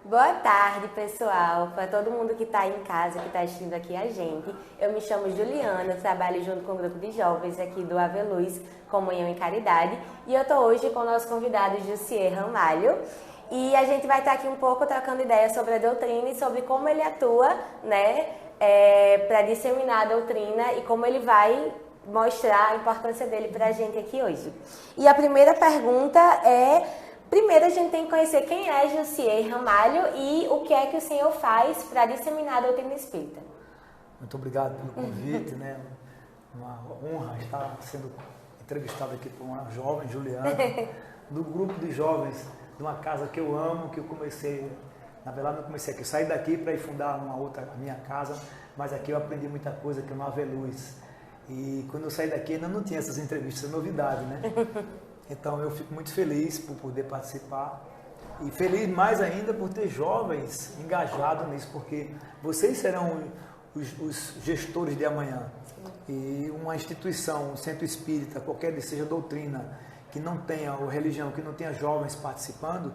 Boa tarde, pessoal. Para todo mundo que está em casa, que está assistindo aqui a gente. Eu me chamo Juliana, trabalho junto com o grupo de jovens aqui do Ave Luz, Comunhão e Caridade. E eu estou hoje com o nosso convidado, Jussier Ramalho. E a gente vai estar aqui um pouco trocando ideias sobre a doutrina e sobre como ele atua, né, para disseminar a doutrina e como ele vai mostrar a importância dele para a gente aqui hoje. E a primeira pergunta é... Primeiro, a gente tem que conhecer quem é Jussier Ramalho e o que é que o senhor faz para disseminar a doutrina espírita. Muito obrigado pelo convite, né? Uma honra estar sendo entrevistado aqui por uma jovem, Juliana, do grupo de jovens de uma casa que eu amo, que eu comecei, na verdade não comecei aqui, eu saí daqui para ir fundar a minha casa, mas aqui eu aprendi muita coisa, que é no Ave Luz. E quando eu saí daqui ainda não tinha essas entrevistas, novidade, né? Então eu fico muito feliz por poder participar e feliz mais ainda por ter jovens engajados nisso, porque vocês serão os gestores de amanhã. E uma instituição, um centro espírita, qualquer que seja doutrina, que não tenha, ou religião, que não tenha jovens participando,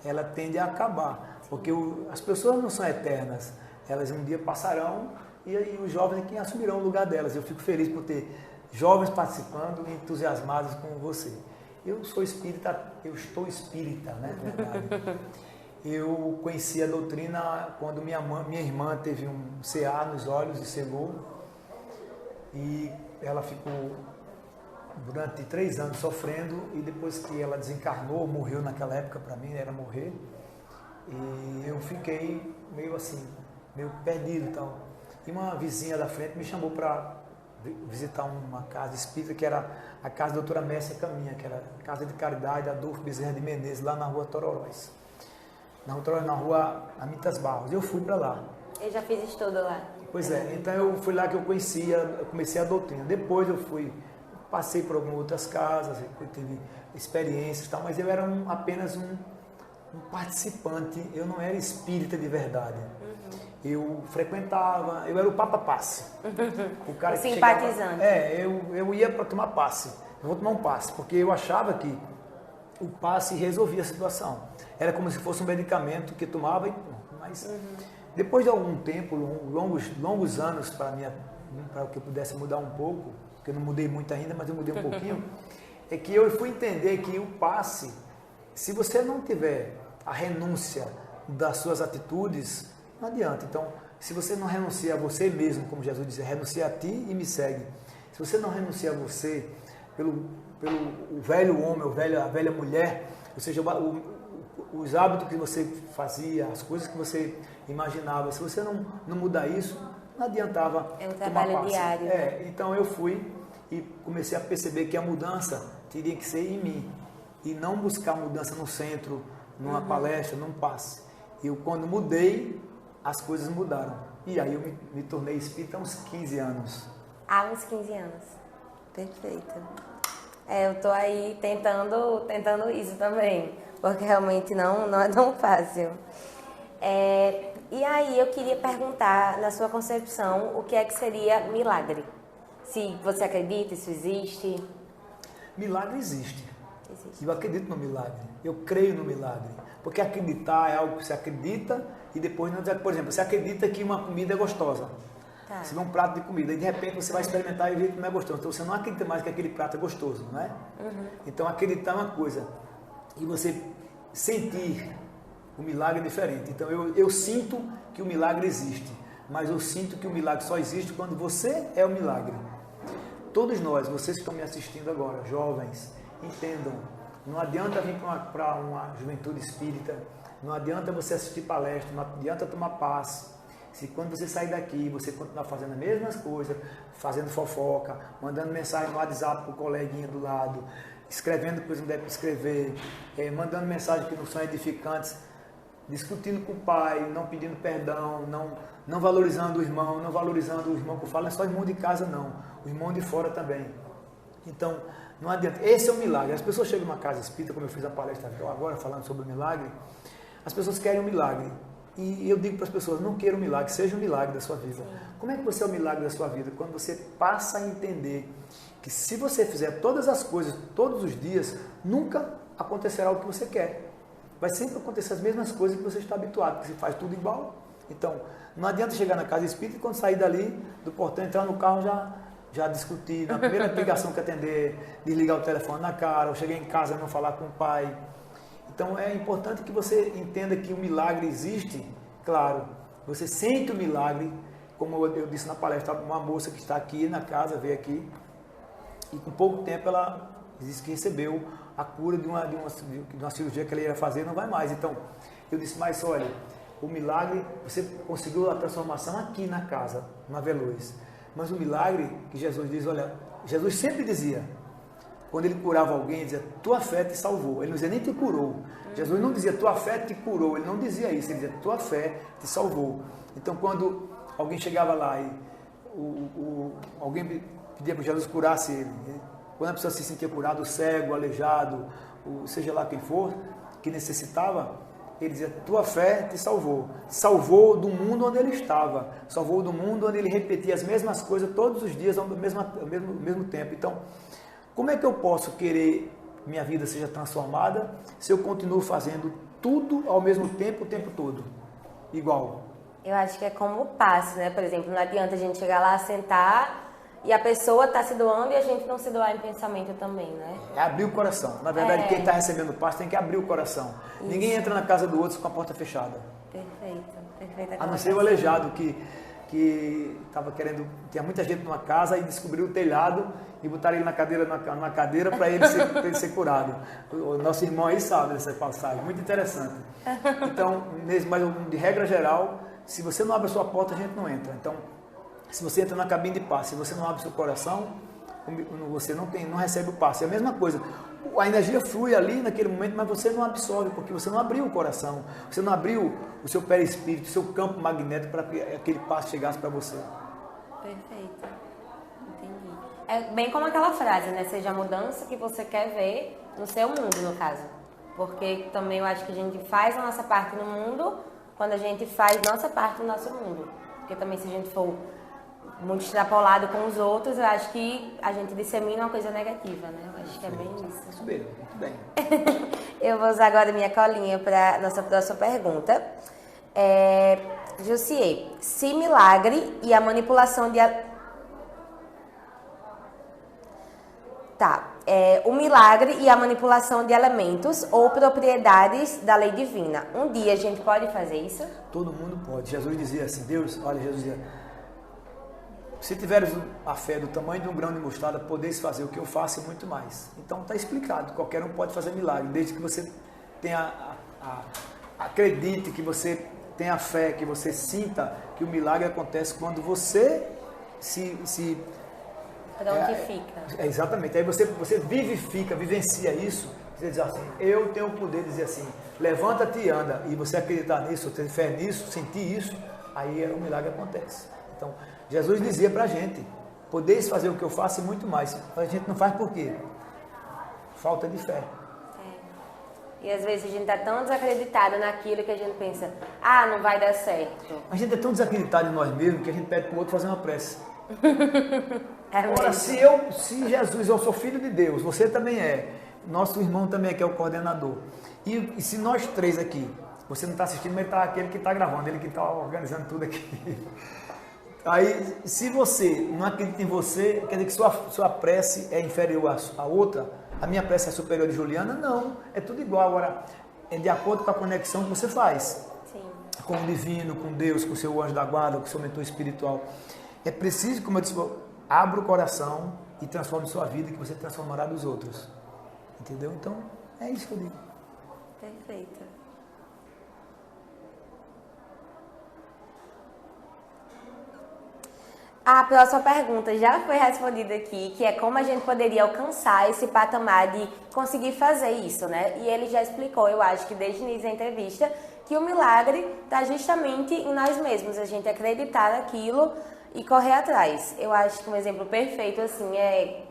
ela tende a acabar, porque as pessoas não são eternas, elas um dia passarão e aí os jovens é quem assumirão o lugar delas. Eu fico feliz por ter jovens participando e entusiasmados com você. Eu sou espírita, eu estou espírita, né, na verdade. Eu conheci a doutrina quando minha irmã teve um CA nos olhos e cegou. E ela ficou durante 3 anos sofrendo e depois que ela desencarnou, morreu naquela época, para mim era morrer. E eu fiquei meio assim, meio perdido e tal. E uma vizinha da frente me chamou para visitar uma casa espírita, que era a casa da doutora Mércia Caminha, que era a casa de caridade Adolfo Bezerra de Menezes, lá na rua Tororóis. Na rua Amitas Barros. Eu fui para lá. Eu já fiz estudo lá. Pois é, então eu fui lá que eu comecei a doutrina. Depois eu passei por algumas outras casas, eu tive experiências e tal, mas eu era apenas um participante, eu não era espírita de verdade. Eu frequentava, eu era o Papa Passe. O cara que simpatizante. Eu ia para tomar passe. Eu vou tomar um passe, porque eu achava que o passe resolvia a situação. Era como se fosse um medicamento que tomava e pronto. Mas depois de algum tempo, longos anos para que eu pudesse mudar um pouco, porque eu não mudei muito ainda, mas eu mudei um pouquinho, é que eu fui entender que o passe, se você não tiver a renúncia das suas atitudes, não adianta. Então, se você não renuncia a você mesmo, como Jesus dizia, renuncia a ti e me segue. Se você não renuncia a você pelo o velho homem, a velha mulher, ou seja, os hábitos que você fazia, as coisas que você imaginava, se você não mudar isso, não adiantava. É um trabalho diário. Então eu fui e comecei a perceber que a mudança teria que ser em mim e não buscar mudança no centro, numa palestra, num passe. Eu, quando mudei, as coisas mudaram. E aí eu me tornei espírita há uns 15 anos. Há uns 15 anos. Perfeito. Eu estou aí tentando isso também, porque realmente não é tão fácil. E aí eu queria perguntar, na sua concepção, o que é que seria milagre? Se você acredita, isso existe? Milagre existe. Eu acredito no milagre. Eu creio no milagre. Porque acreditar é algo que você acredita e depois não... Por exemplo, você acredita que uma comida é gostosa. Tá. Você vê um prato de comida e de repente você vai experimentar e vê que não é gostoso. Então você não acredita mais que aquele prato é gostoso, não é? Então acreditar é uma coisa. E você sentir o milagre é diferente. Então eu sinto que o milagre existe. Mas eu sinto que o milagre só existe quando você é o milagre. Todos nós, vocês que estão me assistindo agora, jovens, entendam. Não adianta vir para uma juventude espírita, não adianta você assistir palestra, não adianta tomar passe. Se quando você sair daqui, você continuar fazendo as mesmas coisas, fazendo fofoca, mandando mensagem no WhatsApp para o coleguinha do lado, escrevendo coisa que não deve escrever, mandando mensagens que não são edificantes, discutindo com o pai, não pedindo perdão, não valorizando o irmão, que eu falo, não é só o irmão de casa não, o irmão de fora também. Então, não adianta. Esse é o milagre. As pessoas chegam numa casa espírita, como eu fiz a palestra agora falando sobre o milagre, as pessoas querem um milagre. E eu digo para as pessoas, não queira um milagre, seja um milagre da sua vida. Como é que você é o milagre da sua vida? Quando você passa a entender que se você fizer todas as coisas, todos os dias, nunca acontecerá o que você quer. vai sempre acontecer as mesmas coisas que você está habituado, porque você faz tudo igual. Então, não adianta chegar na casa espírita e quando sair dali, do portão, entrar no carro, já discutir, na primeira ligação que atender, desligar o telefone na cara, ou chegar em casa e não falar com o pai. Então, é importante que você entenda que o milagre existe, claro, você sente o milagre, como eu disse na palestra, uma moça que está aqui na casa, veio aqui, e com pouco tempo ela disse que recebeu a cura de uma cirurgia que ela ia fazer, não vai mais. Então, eu disse, mas olha, o milagre, você conseguiu a transformação aqui na casa, na Veloz. Mas o milagre que Jesus diz, olha, Jesus sempre dizia, quando ele curava alguém, ele dizia, tua fé te salvou. Ele não dizia nem te curou. Jesus não dizia, tua fé te curou. Ele não dizia isso, ele dizia, tua fé te salvou. Então, quando alguém chegava lá e alguém pedia para Jesus curasse ele, quando a pessoa se sentia curada, o cego, o aleijado, seja lá quem for, que necessitava, ele dizia, tua fé te salvou. Salvou do mundo onde ele estava. Salvou do mundo onde ele repetia as mesmas coisas todos os dias ao mesmo tempo. Então, como é que eu posso querer que minha vida seja transformada se eu continuo fazendo tudo ao mesmo tempo, o tempo todo? Igual. Eu acho que é como o passo, né? Por exemplo, não adianta a gente chegar lá, sentar e a pessoa está se doando e a gente não se doar em pensamento também, né? É abrir o coração. Na verdade, quem está recebendo o passo tem que abrir o coração. Isso. Ninguém entra na casa do outro com a porta fechada. Perfeito. A não ser o aleijado que estava querendo... Tinha muita gente numa casa e descobriu o telhado e botaram ele na cadeira para ele ser curado. O nosso irmão aí sabe dessa passagem. Muito interessante. Então, mas de regra geral, se você não abre a sua porta, a gente não entra. Então, se você entra na cabine de passe, se você não abre seu coração, você não recebe o passe. É a mesma coisa. A energia flui ali naquele momento, mas você não absorve, porque você não abriu o coração, você não abriu o seu perispírito, o seu campo magnético para que aquele passe chegasse para você. Perfeito. Entendi. É bem como aquela frase, né? Seja a mudança que você quer ver no seu mundo, no caso. Porque também eu acho que a gente faz a nossa parte no mundo quando a gente faz nossa parte no nosso mundo. Porque também se a gente for muito extrapolado com os outros, eu acho que a gente dissemina uma coisa negativa, né? Eu acho que é bem isso. Isso mesmo, muito bem. Eu vou usar agora minha colinha para nossa próxima pergunta. Jussier, se milagre e a manipulação de... o milagre e a manipulação de elementos ou propriedades da lei divina. Um dia a gente pode fazer isso? Todo mundo pode. Jesus dizia assim, Jesus dizia, se tiveres a fé do tamanho de um grão de mostarda, podeis fazer o que eu faço e muito mais. Então está explicado, qualquer um pode fazer milagre, desde que você tenha acredite, que você tenha fé, que você sinta que o milagre acontece quando você se prontifica. Exatamente, aí você vivencia isso, você diz assim, eu tenho o poder de dizer assim, levanta-te e anda, e você acreditar nisso, ter fé nisso, sentir isso, aí o milagre acontece. Então, Jesus dizia pra gente, podeis fazer o que eu faço e muito mais, mas a gente não faz por quê? Falta de fé. E às vezes a gente está tão desacreditado naquilo que a gente pensa, não vai dar certo. A gente é tão desacreditado em nós mesmos que a gente pede para o outro fazer uma prece. Ora, se Jesus, eu sou filho de Deus, você também é, nosso irmão também é, que é o coordenador. E se nós três aqui, você não está assistindo, mas está aquele que está gravando, ele que está organizando tudo aqui. Aí, se você não acredita em você, quer dizer que sua prece é inferior à outra, a minha prece é superior de Juliana? Não, é tudo igual. Agora, é de acordo com a conexão que você faz. Sim. Com o divino, com Deus, com o seu anjo da guarda, com o seu mentor espiritual. É preciso, como eu disse, abra o coração e transforme sua vida, que você transformará dos outros. Entendeu? Então, é isso que eu digo. Perfeito. A próxima pergunta já foi respondida aqui, que é como a gente poderia alcançar esse patamar de conseguir fazer isso, né? E ele já explicou, eu acho que desde o início da entrevista, que o milagre está justamente em nós mesmos, a gente acreditar naquilo e correr atrás. Eu acho que um exemplo perfeito, assim,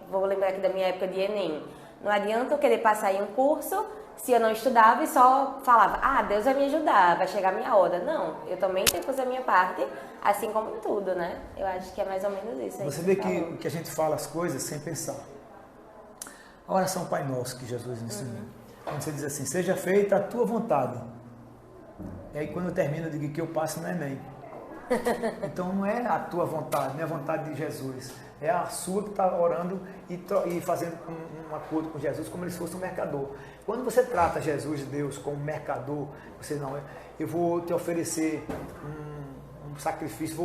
vou lembrar aqui da minha época de Enem. Não adianta eu querer passar em um curso se eu não estudava e só falava, Deus vai me ajudar, vai chegar a minha hora. Não, eu também tenho que fazer a minha parte, assim como em tudo, né? Eu acho que é mais ou menos isso. Você vê que a gente fala as coisas sem pensar. A oração Pai Nosso que Jesus ensinou. quando você diz assim, seja feita a tua vontade. E aí quando eu termino, eu digo que eu passo no Enem. Então não é a tua vontade, não é a vontade de Jesus. É a sua que está orando e fazendo um acordo com Jesus como se fosse um mercador. Quando você trata Jesus de Deus como mercador, você não, eu vou te oferecer um sacrifício,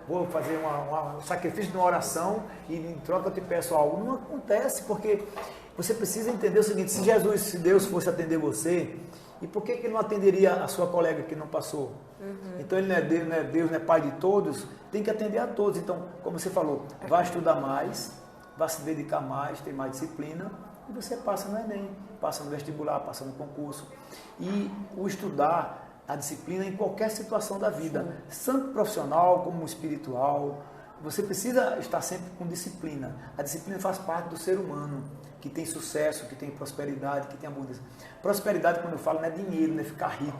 vou fazer um sacrifício de uma oração e em troca eu te peço algo. Não acontece, porque você precisa entender o seguinte, se Deus fosse atender você, e por que ele não atenderia a sua colega que não passou? Então ele não é Deus, não é Pai de todos, tem que atender a todos. Então, como você falou, vai estudar mais, vai se dedicar mais, ter mais disciplina, e você passa no Enem, passa no vestibular, passa no concurso. E o estudar, a disciplina em qualquer situação da vida, tanto profissional como espiritual, você precisa estar sempre com disciplina. A disciplina faz parte do ser humano, que tem sucesso, que tem prosperidade, que tem abundância. Prosperidade, quando eu falo, não é dinheiro, não é ficar rico.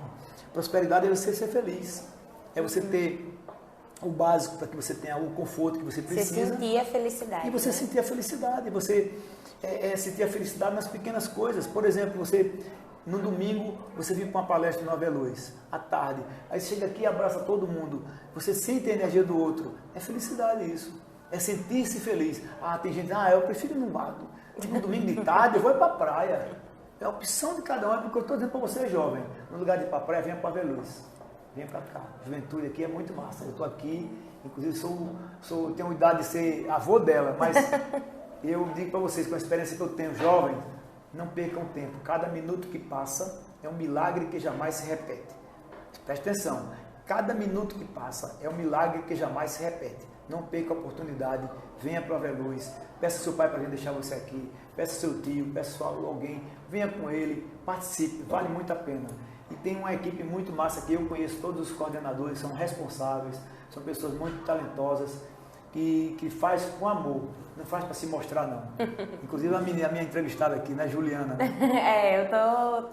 Prosperidade é você ser feliz, é você ter o básico para que você tenha o conforto que você precisa. Você sentir a felicidade. E você sentir a felicidade, você sentir a felicidade nas pequenas coisas. Por exemplo, você, no domingo, você vir para uma palestra no Aveluz, à tarde, aí você chega aqui e abraça todo mundo, você sente a energia do outro. É felicidade isso, é sentir-se feliz. Tem gente, eu prefiro ir no mato. No domingo de tarde eu vou para a praia. É a opção de cada um, é porque eu estou dizendo para você, jovem, no lugar de ir para a praia, venha para a Aveluz. Venha para cá. A juventude aqui é muito massa. Eu estou aqui, inclusive tenho idade de ser avô dela, mas eu digo para vocês, com a experiência que eu tenho, jovem, não percam tempo. Cada minuto que passa é um milagre que jamais se repete. Preste atenção. Cada minuto que passa é um milagre que jamais se repete. Não perca a oportunidade, venha para a Aveluz, peça seu pai para vir deixar você aqui, peça seu tio, peça alguém, venha com ele, participe, vale muito a pena. E tem uma equipe muito massa aqui, eu conheço todos os coordenadores, são responsáveis, são pessoas muito talentosas, que faz com amor, não faz para se mostrar não. Inclusive a minha entrevistada aqui, né, Juliana. Né?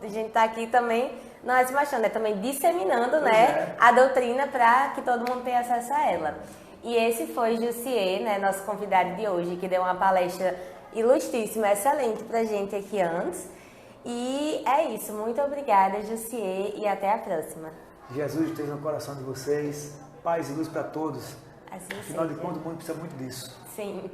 A gente está aqui também, não é se mostrando, é também disseminando, né, a doutrina para que todo mundo tenha acesso a ela. E esse foi Jussier, né, nosso convidado de hoje, que deu uma palestra ilustríssima, excelente pra gente aqui antes. E é isso, muito obrigada, Jussier, e até a próxima. Jesus esteja no coração de vocês, paz e luz para todos. Assim Afinal de contas, o mundo precisa muito disso. Sim.